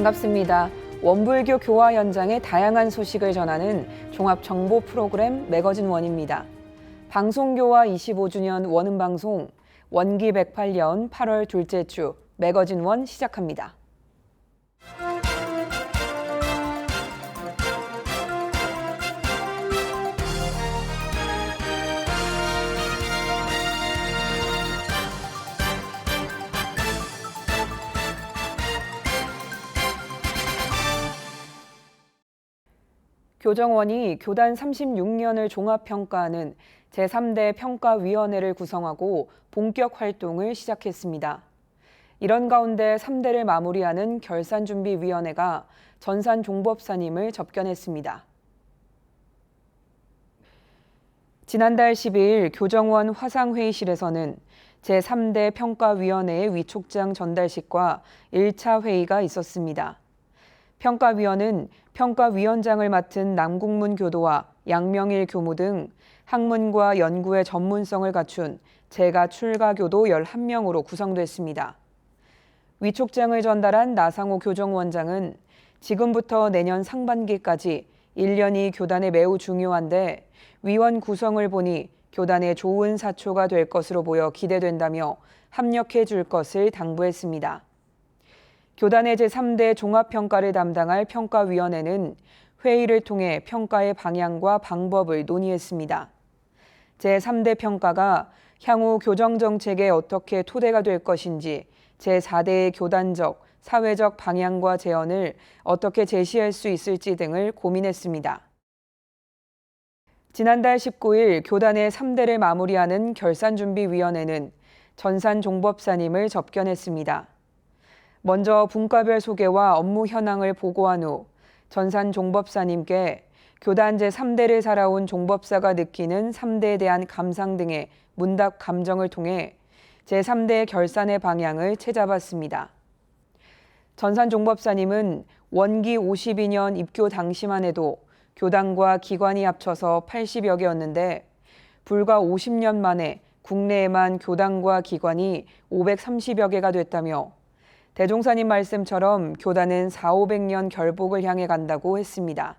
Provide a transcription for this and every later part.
반갑습니다. 원불교 교화 현장의 다양한 소식을 전하는 종합 정보 프로그램 매거진 원입니다. 방송교화 25주년 원음방송 원기 108년 8월 둘째 주 매거진 원 시작합니다. 교정원이 교단 36년을 종합평가하는 제3대 평가위원회를 구성하고 본격 활동을 시작했습니다. 이런 가운데 3대를 마무리하는 결산준비위원회가 전산 종법사님을 접견했습니다. 지난달 12일 교정원 화상회의실에서는 제3대 평가위원회의 위촉장 전달식과 1차 회의가 있었습니다. 평가위원은 평가위원장을 맡은 남국문 교도와 양명일 교무 등 학문과 연구의 전문성을 갖춘 재가 출가 교도 11명으로 구성됐습니다. 위촉장을 전달한 나상호 교정원장은 지금부터 내년 상반기까지 1년이 교단에 매우 중요한데 위원 구성을 보니 교단에 좋은 사초가 될 것으로 보여 기대된다며 합력해 줄 것을 당부했습니다. 교단의 제3대 종합평가를 담당할 평가위원회는 회의를 통해 평가의 방향과 방법을 논의했습니다. 제3대 평가가 향후 교정정책에 어떻게 토대가 될 것인지 제4대의 교단적, 사회적 방향과 재현을 어떻게 제시할 수 있을지 등을 고민했습니다. 지난달 19일 교단의 3대를 마무리하는 결산준비위원회는 전산종법사님을 접견했습니다. 먼저 분과별 소개와 업무 현황을 보고한 후 전산종법사님께 교단 제3대를 살아온 종법사가 느끼는 3대에 대한 감상 등의 문답 감정을 통해 제3대 결산의 방향을 채잡았습니다. 전산종법사님은 원기 52년 입교 당시만 해도 교단과 기관이 합쳐서 80여 개였는데 불과 50년 만에 국내에만 교단과 기관이 530여 개가 됐다며 대종사님 말씀처럼 교단은 400~500년 결복을 향해 간다고 했습니다.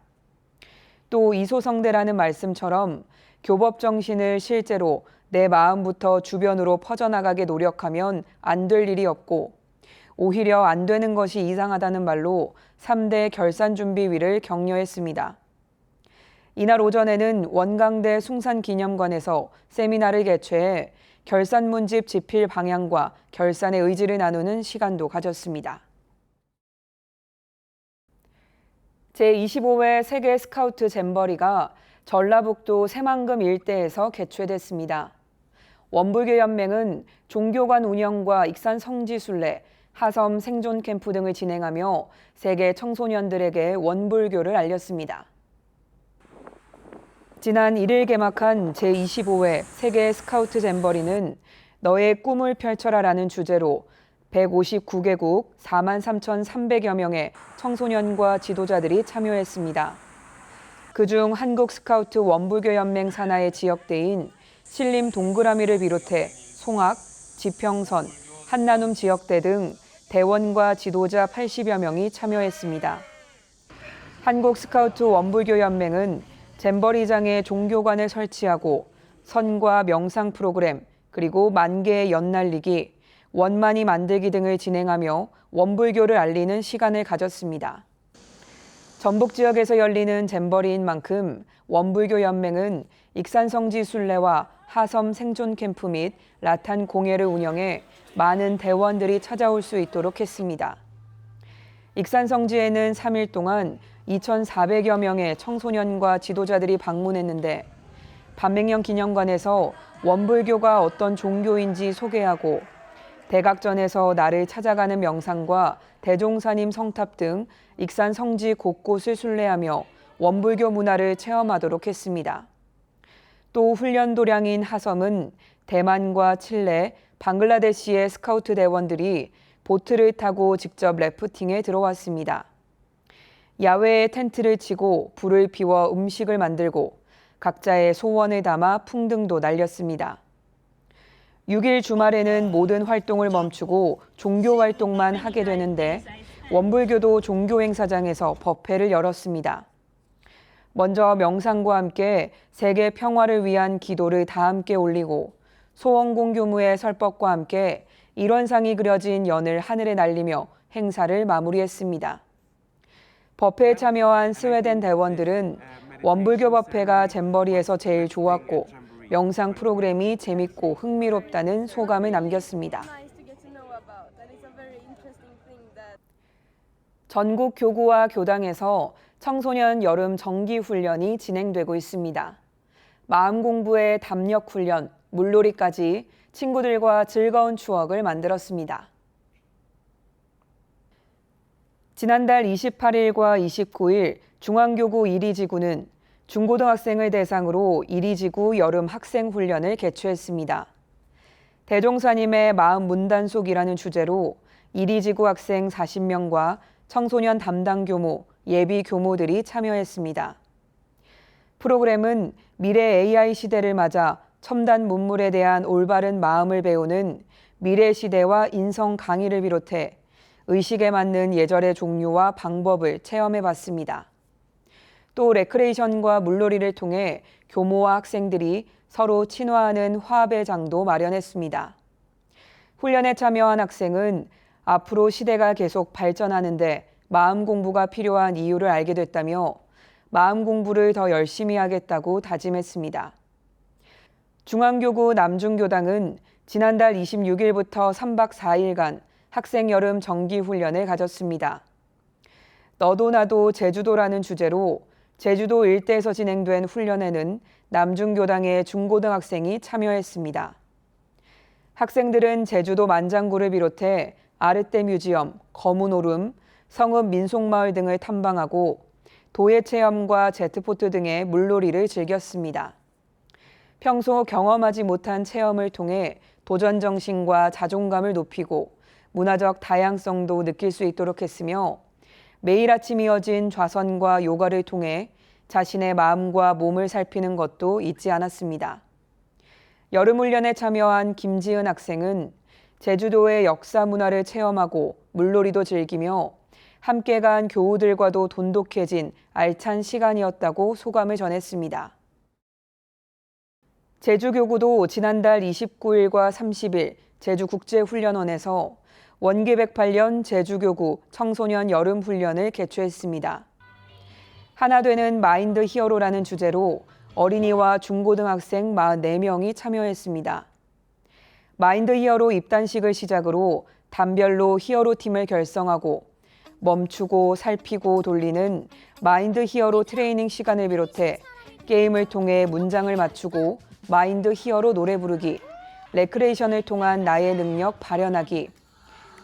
또 이소성대라는 말씀처럼 교법 정신을 실제로 내 마음부터 주변으로 퍼져나가게 노력하면 안 될 일이 없고 오히려 안 되는 것이 이상하다는 말로 3대 결산준비위를 격려했습니다. 이날 오전에는 원광대 숭산기념관에서 세미나를 개최해 결산문집 집필 방향과 결산의 의지를 나누는 시간도 가졌습니다. 제25회 세계 스카우트 잼버리가 전라북도 새만금 일대에서 개최됐습니다. 원불교연맹은 종교관 운영과 익산 성지순례, 하섬 생존 캠프 등을 진행하며 세계 청소년들에게 원불교를 알렸습니다. 지난 1일 개막한 제25회 세계 스카우트 잼버리는 너의 꿈을 펼쳐라라는 주제로 159개국 43,300여 명의 청소년과 지도자들이 참여했습니다. 그중 한국 스카우트 원불교연맹 산하의 지역대인 신림 동그라미를 비롯해 송악, 지평선, 한나눔 지역대 등 대원과 지도자 80여 명이 참여했습니다. 한국 스카우트 원불교연맹은 잼버리장에 종교관을 설치하고 선과 명상 프로그램 그리고 만개의 연날리기, 원만이 만들기 등을 진행하며 원불교를 알리는 시간을 가졌습니다. 전북 지역에서 열리는 잼버리인 만큼 원불교연맹은 익산성지 순례와 하섬 생존 캠프 및 라탄 공예를 운영해 많은 대원들이 찾아올 수 있도록 했습니다. 익산성지에는 3일 동안 2,400여 명의 청소년과 지도자들이 방문했는데 반백년 기념관에서 원불교가 어떤 종교인지 소개하고 대각전에서 나를 찾아가는 명상과 대종사님 성탑 등 익산 성지 곳곳을 순례하며 원불교 문화를 체험하도록 했습니다. 또 훈련 도량인 하섬은 대만과 칠레, 방글라데시의 스카우트 대원들이 보트를 타고 직접 래프팅에 들어왔습니다. 야외에 텐트를 치고 불을 피워 음식을 만들고 각자의 소원을 담아 풍등도 날렸습니다. 6일 주말에는 모든 활동을 멈추고 종교 활동만 하게 되는데 원불교도 종교행사장에서 법회를 열었습니다. 먼저 명상과 함께 세계 평화를 위한 기도를 다 함께 올리고 소원공 교무의 설법과 함께 일원상이 그려진 연을 하늘에 날리며 행사를 마무리했습니다. 법회에 참여한 스웨덴 대원들은 원불교 법회가 잼버리에서 제일 좋았고 명상 프로그램이 재밌고 흥미롭다는 소감을 남겼습니다. 전국 교구와 교당에서 청소년 여름 정기 훈련이 진행되고 있습니다. 마음 공부의 담력 훈련, 물놀이까지 친구들과 즐거운 추억을 만들었습니다. 지난달 28일과 29일 중앙교구 이리지구는 중고등학생을 대상으로 이리지구 여름 학생훈련을 개최했습니다. 대종사님의 마음 문단속이라는 주제로 이리지구 학생 40명과 청소년 담당 교무, 예비 교모들이 참여했습니다. 프로그램은 미래 AI 시대를 맞아 첨단 문물에 대한 올바른 마음을 배우는 미래 시대와 인성 강의를 비롯해 의식에 맞는 예절의 종류와 방법을 체험해 봤습니다. 또 레크레이션과 물놀이를 통해 교모와 학생들이 서로 친화하는 화합의 장도 마련했습니다. 훈련에 참여한 학생은 앞으로 시대가 계속 발전하는데 마음 공부가 필요한 이유를 알게 됐다며 마음 공부를 더 열심히 하겠다고 다짐했습니다. 중앙교구 남중교당은 지난달 26일부터 3박 4일간 학생 여름 정기 훈련을 가졌습니다. 너도 나도 제주도라는 주제로 제주도 일대에서 진행된 훈련에는 남중교당의 중고등학생이 참여했습니다. 학생들은 제주도 만장굴을 비롯해 아르떼 뮤지엄, 거문오름, 성읍 민속마을 등을 탐방하고 도예 체험과 제트포트 등의 물놀이를 즐겼습니다. 평소 경험하지 못한 체험을 통해 도전 정신과 자존감을 높이고 문화적 다양성도 느낄 수 있도록 했으며 매일 아침 이어진 좌선과 요가를 통해 자신의 마음과 몸을 살피는 것도 잊지 않았습니다. 여름훈련에 참여한 김지은 학생은 제주도의 역사 문화를 체험하고 물놀이도 즐기며 함께 간 교우들과도 돈독해진 알찬 시간이었다고 소감을 전했습니다. 제주교구도 지난달 29일과 30일 제주국제훈련원에서 원기 108년 제주교구 청소년 여름훈련을 개최했습니다. 하나 되는 마인드 히어로라는 주제로 어린이와 중고등학생 44명이 참여했습니다. 마인드 히어로 입단식을 시작으로 단별로 히어로 팀을 결성하고 멈추고 살피고 돌리는 마인드 히어로 트레이닝 시간을 비롯해 게임을 통해 문장을 맞추고 마인드 히어로 노래 부르기, 레크레이션을 통한 나의 능력 발현하기,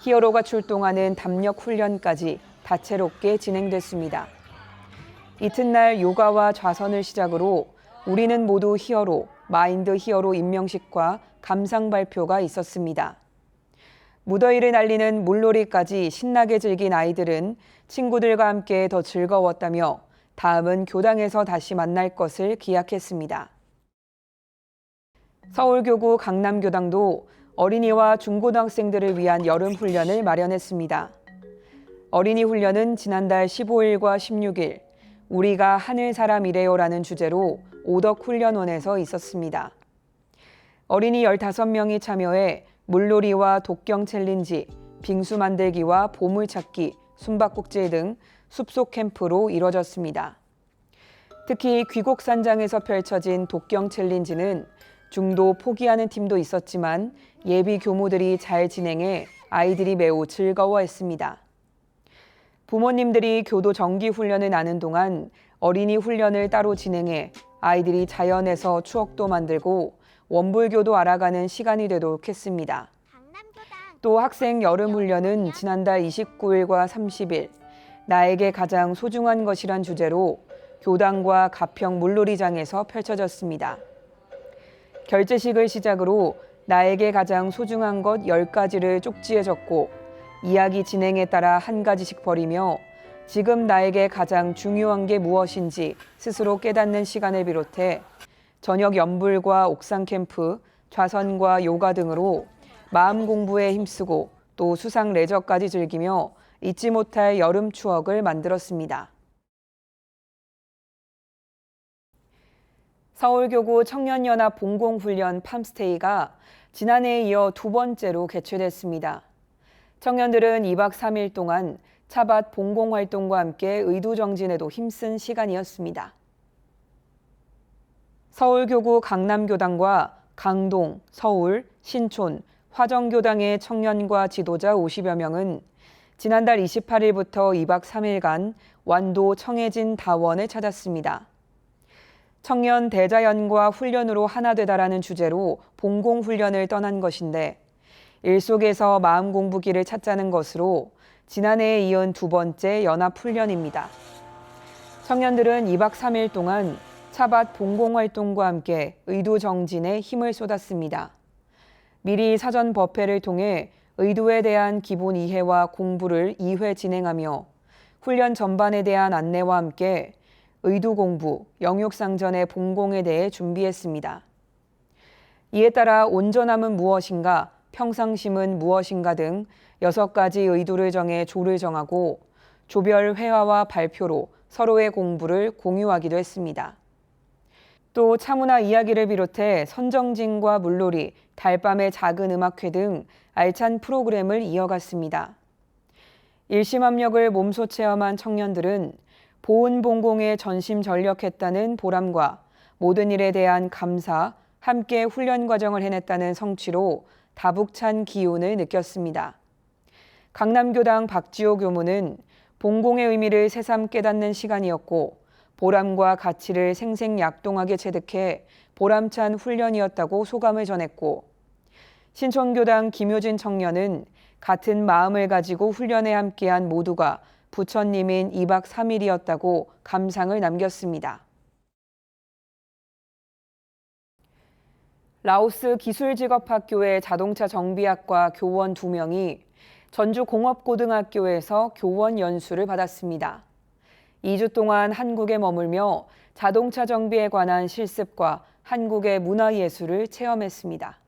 히어로가 출동하는 담력 훈련까지 다채롭게 진행됐습니다. 이튿날 요가와 좌선을 시작으로 우리는 모두 히어로, 마인드 히어로 임명식과 감상 발표가 있었습니다. 무더위를 날리는 물놀이까지 신나게 즐긴 아이들은 친구들과 함께 더 즐거웠다며 다음은 교당에서 다시 만날 것을 기약했습니다. 서울교구 강남교당도 어린이와 중고등학생들을 위한 여름 훈련을 마련했습니다. 어린이 훈련은 지난달 15일과 16일 우리가 하늘 사람이래요라는 주제로 오덕훈련원에서 있었습니다. 어린이 15명이 참여해 물놀이와 독경 챌린지, 빙수 만들기와 보물찾기, 숨바꼭질 등 숲속 캠프로 이뤄졌습니다. 특히 귀곡산장에서 펼쳐진 독경 챌린지는 중도 포기하는 팀도 있었지만 예비 교무들이 잘 진행해 아이들이 매우 즐거워했습니다. 부모님들이 교도 정기 훈련을 나눈 동안 어린이 훈련을 따로 진행해 아이들이 자연에서 추억도 만들고 원불교도 알아가는 시간이 되도록 했습니다. 또 학생 여름 훈련은 지난달 29일과 30일 나에게 가장 소중한 것이란 주제로 교당과 가평 물놀이장에서 펼쳐졌습니다. 결제식을 시작으로 나에게 가장 소중한 것 10가지를 쪽지에 적고 이야기 진행에 따라 한 가지씩 버리며 지금 나에게 가장 중요한 게 무엇인지 스스로 깨닫는 시간을 비롯해 저녁 연불과 옥상 캠프, 좌선과 요가 등으로 마음 공부에 힘쓰고 또 수상 레저까지 즐기며 잊지 못할 여름 추억을 만들었습니다. 서울교구 청년연합 봉공훈련 팜스테이가 지난해에 이어 두 번째로 개최됐습니다. 청년들은 2박 3일 동안 차밭 봉공활동과 함께 의두정진에도 힘쓴 시간이었습니다. 서울교구 강남교당과 강동, 서울, 신촌, 화정교당의 청년과 지도자 50여 명은 지난달 28일부터 2박 3일간 완도 청해진 다원을 찾았습니다. 청년 대자연과 훈련으로 하나 되다라는 주제로 봉공훈련을 떠난 것인데 일 속에서 마음 공부기를 찾자는 것으로 지난해에 이은 두 번째 연합훈련입니다. 청년들은 2박 3일 동안 차밭 봉공활동과 함께 의두정진에 힘을 쏟았습니다. 미리 사전 법회를 통해 의두에 대한 기본 이해와 공부를 2회 진행하며 훈련 전반에 대한 안내와 함께 의두 공부, 영육상전의 봉공에 대해 준비했습니다. 이에 따라 온전함은 무엇인가, 평상심은 무엇인가 등 6가지 의두를 정해 조를 정하고 조별 회화와 발표로 서로의 공부를 공유하기도 했습니다. 또 차문화 이야기를 비롯해 선정진과 물놀이, 달밤의 작은 음악회 등 알찬 프로그램을 이어갔습니다. 일심압력을 몸소 체험한 청년들은 보훈봉공에 전심전력했다는 보람과 모든 일에 대한 감사, 함께 훈련 과정을 해냈다는 성취로 다북찬 기운을 느꼈습니다. 강남교당 박지호 교무는 봉공의 의미를 새삼 깨닫는 시간이었고 보람과 가치를 생생약동하게 체득해 보람찬 훈련이었다고 소감을 전했고 신촌교당 김효진 청년은 같은 마음을 가지고 훈련에 함께한 모두가 부처님인 2박 3일이었다고 감상을 남겼습니다. 라오스 기술직업학교의 자동차 정비학과 교원 2명이 전주공업고등학교에서 교원 연수를 받았습니다. 2주 동안 한국에 머물며 자동차 정비에 관한 실습과 한국의 문화예술을 체험했습니다.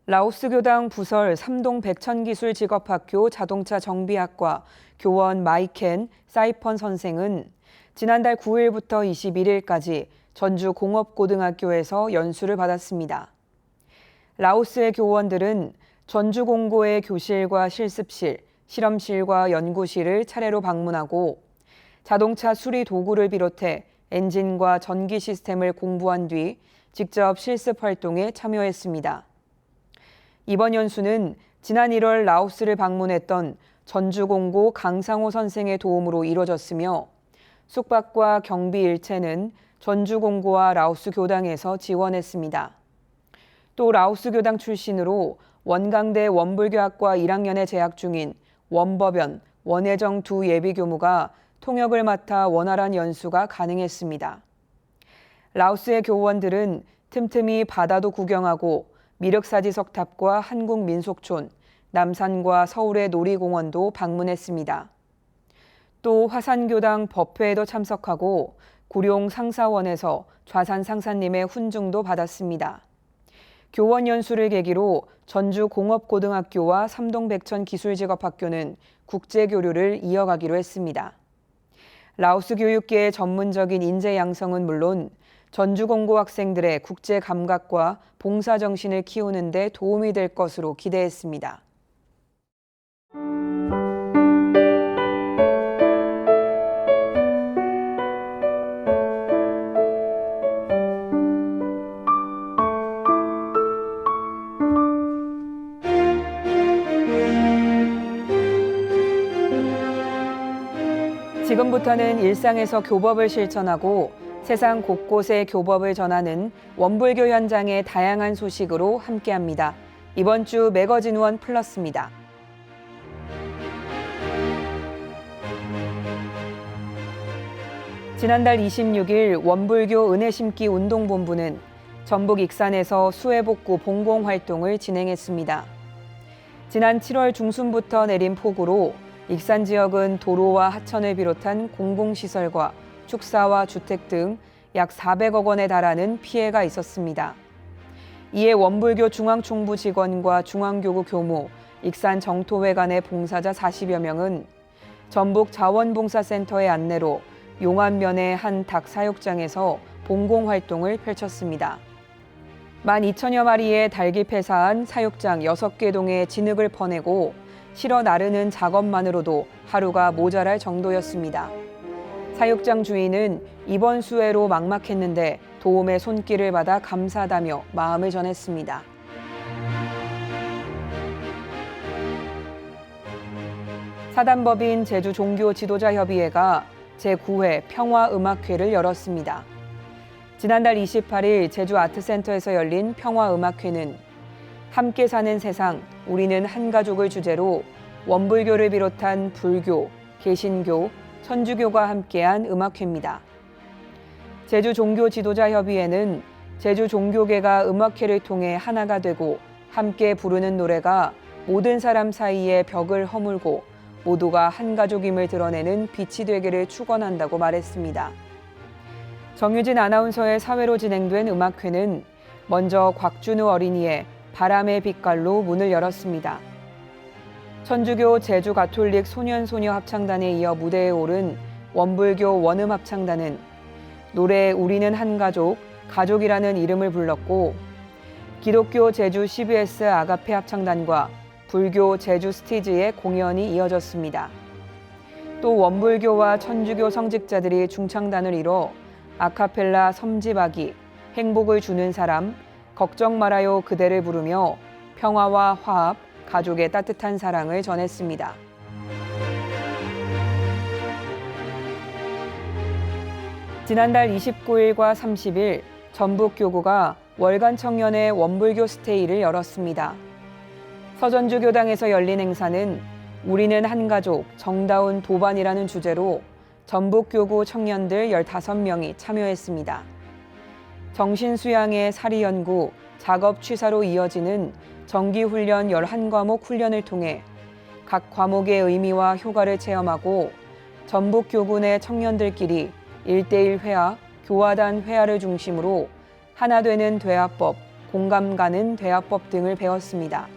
라오스 교당 부설 삼동 백천기술직업학교 자동차 정비학과 교원 마이켄 사이펀 선생은 지난달 9일부터 21일까지 전주공업고등학교에서 연수를 받았습니다. 라오스의 교원들은 전주공고의 교실과 실습실, 실험실과 연구실을 차례로 방문하고 자동차 수리 도구를 비롯해 엔진과 전기 시스템을 공부한 뒤 직접 실습 활동에 참여했습니다. 이번 연수는 지난 1월 라오스를 방문했던 전주공고 강상호 선생의 도움으로 이뤄졌으며 숙박과 경비 일체는 전주공고와 라오스 교당에서 지원했습니다. 또 라오스 교당 출신으로 원광대 원불교학과 1학년에 재학 중인 원법연, 원혜정 두 예비교무가 통역을 맡아 원활한 연수가 가능했습니다. 라오스의 교원들은 틈틈이 바다도 구경하고 미륵사지석탑과 한국민속촌, 남산과 서울의 놀이공원도 방문했습니다. 또 화산교당 법회에도 참석하고 구룡 상사원에서 좌산 상사님의 훈증도 받았습니다. 교원 연수를 계기로 전주공업고등학교와 삼동백천기술직업학교는 국제교류를 이어가기로 했습니다. 라오스 교육계의 전문적인 인재 양성은 물론 전주공고 학생들의 국제 감각과 봉사 정신을 키우는 데 도움이 될 것으로 기대했습니다. 지금부터는 일상에서 교법을 실천하고 세상 곳곳에 교법을 전하는 원불교 현장의 다양한 소식으로 함께합니다. 이번 주 매거진 원 플러스입니다. 지난달 26일 원불교 은혜심기 운동본부는 전북 익산에서 수해복구 봉공 활동을 진행했습니다. 지난 7월 중순부터 내린 폭우로 익산 지역은 도로와 하천을 비롯한 공공시설과 축사와 주택 등 약 400억 원에 달하는 피해가 있었습니다. 이에 원불교 중앙총부 직원과 중앙교구 교무, 익산 정토회관의 봉사자 40여 명은 전북 자원봉사센터의 안내로 용안면의 한 닭 사육장에서 봉공활동을 펼쳤습니다. 12,000여 마리의 닭이 폐사한 사육장 6개 동에 진흙을 퍼내고 실어 나르는 작업만으로도 하루가 모자랄 정도였습니다. 사육장 주인은 이번 수해로 막막했는데 도움의 손길을 받아 감사하다며 마음을 전했습니다. 사단법인 제주종교지도자협의회가 제9회 평화음악회를 열었습니다. 지난달 28일 제주아트센터에서 열린 평화음악회는 함께 사는 세상, 우리는 한 가족을 주제로 원불교를 비롯한 불교, 개신교, 천주교가 함께한 음악회입니다. 제주종교지도자협의회는 제주 종교계가 음악회를 통해 하나가 되고 함께 부르는 노래가 모든 사람 사이의 벽을 허물고 모두가 한 가족임을 드러내는 빛이 되기를 축원한다고 말했습니다. 정유진 아나운서의 사회로 진행된 음악회는 먼저 곽준우 어린이의 바람의 빛깔로 문을 열었습니다. 천주교 제주가톨릭 소년소녀 합창단에 이어 무대에 오른 원불교 원음합창단은 노래 우리는 한 가족, 가족이라는 이름을 불렀고 기독교 제주 CBS 아가페 합창단과 불교 제주 스티즈의 공연이 이어졌습니다. 또 원불교와 천주교 성직자들이 중창단을 이뤄 아카펠라 섬지박이, 행복을 주는 사람, 걱정 말아요 그대를 부르며 평화와 화합, 가족의 따뜻한 사랑을 전했습니다. 지난달 29일과 30일 전북교구가 월간 청년의 원불교 스테이를 열었습니다. 서전주교당에서 열린 행사는 우리는 한 가족, 정다운 도반이라는 주제로 전북교구 청년들 15명이 참여했습니다. 정신수양의 사리연구, 작업 취사로 이어지는 정기훈련 11과목 훈련을 통해 각 과목의 의미와 효과를 체험하고 전북교구 내 청년들끼리 1대1 회화, 교화단 회화를 중심으로 하나 되는 대화법, 공감 가는 대화법 등을 배웠습니다.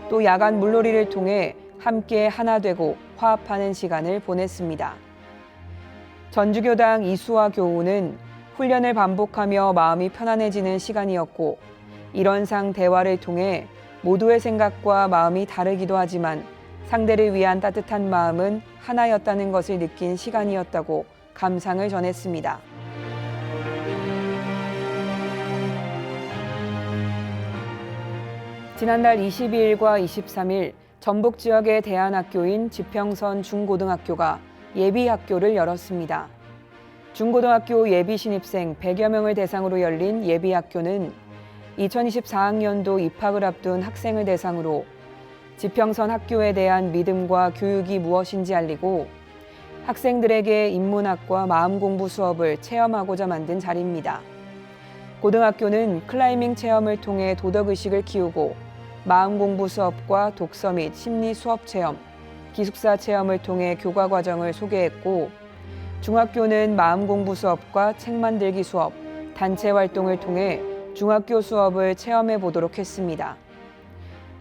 또 야간 물놀이를 통해 함께 하나 되고 화합하는 시간을 보냈습니다. 전주교당 이수화 교우는 훈련을 반복하며 마음이 편안해지는 시간이었고 일원상 대화를 통해 모두의 생각과 마음이 다르기도 하지만 상대를 위한 따뜻한 마음은 하나였다는 것을 느낀 시간이었다고 감상을 전했습니다. 지난달 22일과 23일 전북 지역의 대안학교인 지평선 중고등학교가 예비학교를 열었습니다. 중고등학교 예비신입생 100여 명을 대상으로 열린 예비학교는 2024학년도 입학을 앞둔 학생을 대상으로 지평선 학교에 대한 믿음과 교육이 무엇인지 알리고 학생들에게 인문학과 마음공부 수업을 체험하고자 만든 자리입니다. 고등학교는 클라이밍 체험을 통해 도덕의식을 키우고 마음공부 수업과 독서 및 심리 수업 체험, 기숙사 체험을 통해 교과 과정을 소개했고 중학교는 마음공부 수업과 책 만들기 수업, 단체 활동을 통해 중학교 수업을 체험해 보도록 했습니다.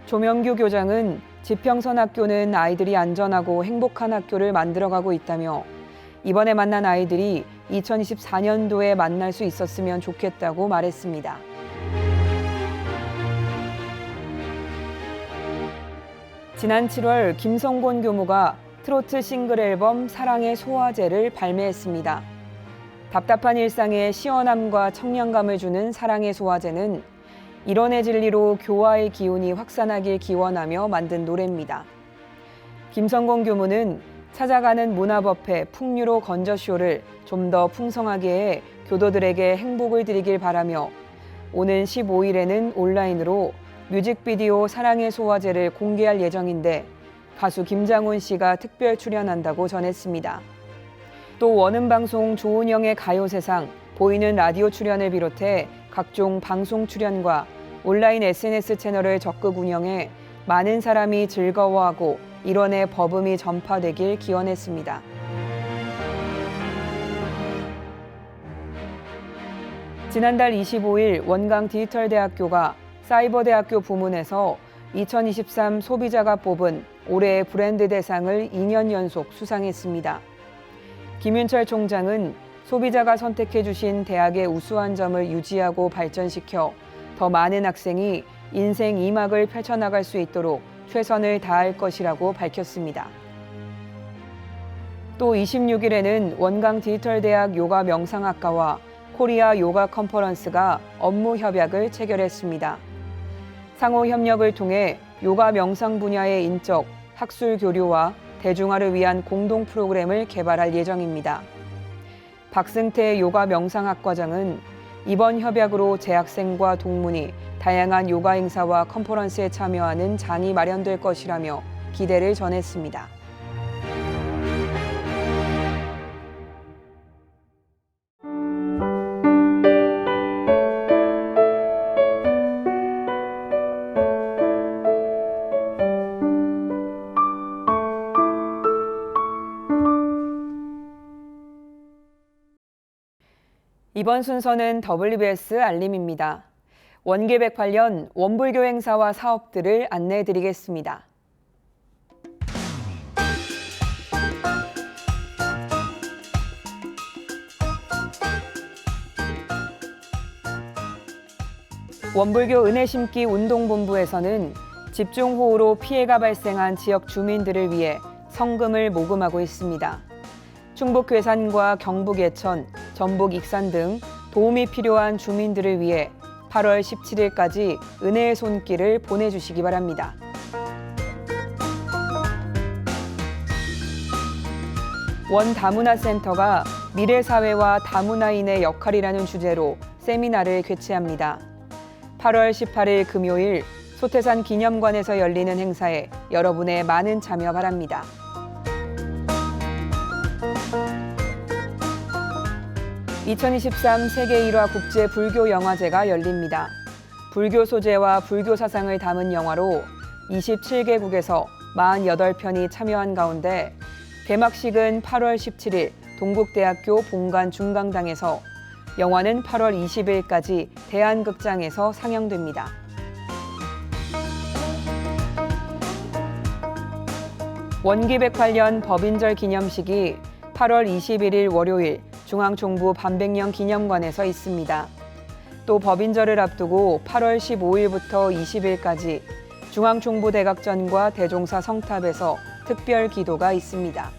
조명규 교장은 지평선 학교는 아이들이 안전하고 행복한 학교를 만들어가고 있다며 이번에 만난 아이들이 2024년도에 만날 수 있었으면 좋겠다고 말했습니다. 지난 7월 김성곤 교무가 트로트 싱글 앨범 사랑의 소화제를 발매했습니다. 답답한 일상에 시원함과 청량감을 주는 사랑의 소화제는 일원의 진리로 교화의 기운이 확산하길 기원하며 만든 노래입니다. 김성곤 교무는 찾아가는 문화법회 풍류로 건져쇼를 좀 더 풍성하게 해 교도들에게 행복을 드리길 바라며 오는 15일에는 온라인으로 뮤직비디오 사랑의 소화제를 공개할 예정인데 가수 김장훈 씨가 특별 출연한다고 전했습니다. 또 원음방송 조은영의 가요세상, 보이는 라디오 출연을 비롯해 각종 방송 출연과 온라인 SNS 채널을 적극 운영해 많은 사람이 즐거워하고 일원의 법음이 전파되길 기원했습니다. 지난달 25일 원광 디지털대학교가 사이버대학교 부문에서 2023 소비자가 뽑은 올해의 브랜드 대상을 2년 연속 수상했습니다. 김윤철 총장은 소비자가 선택해 주신 대학의 우수한 점을 유지하고 발전시켜 더 많은 학생이 인생 2막을 펼쳐나갈 수 있도록 최선을 다할 것이라고 밝혔습니다. 또 26일에는 원광 디지털대학 요가 명상학과와 코리아 요가 컨퍼런스가 업무 협약을 체결했습니다. 상호 협력을 통해 요가 명상 분야의 인적, 학술 교류와 대중화를 위한 공동 프로그램을 개발할 예정입니다. 박승태 요가 명상학과장은 이번 협약으로 재학생과 동문이 다양한 요가 행사와 컨퍼런스에 참여하는 장이 마련될 것이라며 기대를 전했습니다. 이번 순서는 WBS 알림입니다. 원계백 관련 원불교 행사와 사업들을 안내해드리겠습니다. 원불교 은혜심기 운동본부에서는 집중호우로 피해가 발생한 지역 주민들을 위해 성금을 모금하고 있습니다. 충북 괴산과 경북 예천, 전북 익산 등 도움이 필요한 주민들을 위해 8월 17일까지 은혜의 손길을 보내주시기 바랍니다. 원 다문화센터가 미래사회와 다문화인의 역할이라는 주제로 세미나를 개최합니다. 8월 18일 금요일 소태산 기념관에서 열리는 행사에 여러분의 많은 참여 바랍니다. (2023) 세계 1화 국제 불교 영화제가 열립니다. 불교 소재와 불교 사상을 담은 영화로 27개국에서 48편이 참여한 가운데 개막식은 8월 17일 동국대학교 본관 중강당에서, 영화는 8월 20일까지 대한극장에서 상영됩니다. 원기백 관련 법인절 기념식이 8월 21일 월요일 중앙총부 반백년 기념관에서 있습니다. 또 법인절을 앞두고 8월 15일부터 20일까지 중앙총부 대각전과 대종사 성탑에서 특별 기도가 있습니다.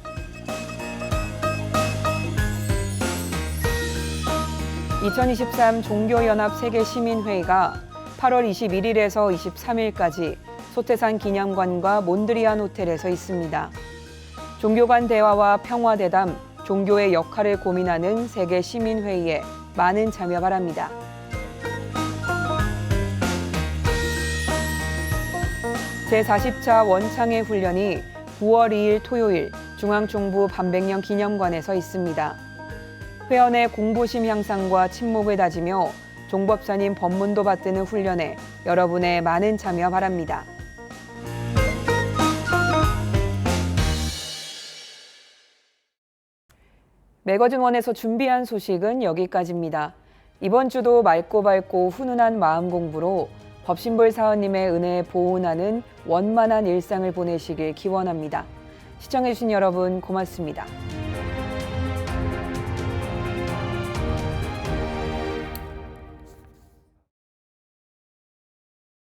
(2023) 종교연합 세계시민회의가 8월 21일에서 23일까지 소태산 기념관과 몬드리안 호텔에서 있습니다. 종교 간 대화와 평화대담, 종교의 역할을 고민하는 세계시민회의에 많은 참여 바랍니다. 제40차 원창회 훈련이 9월 2일 토요일 중앙총부 반백년 기념관에서 있습니다. 회원의 공부심 향상과 친목을 다지며 종법선임 법문도 받드는 훈련에 여러분의 많은 참여 바랍니다. 매거진원에서 준비한 소식은 여기까지입니다. 이번 주도 맑고 밝고 훈훈한 마음 공부로 법신불 사원님의 은혜에 보온하는 원만한 일상을 보내시길 기원합니다. 시청해주신 여러분 고맙습니다.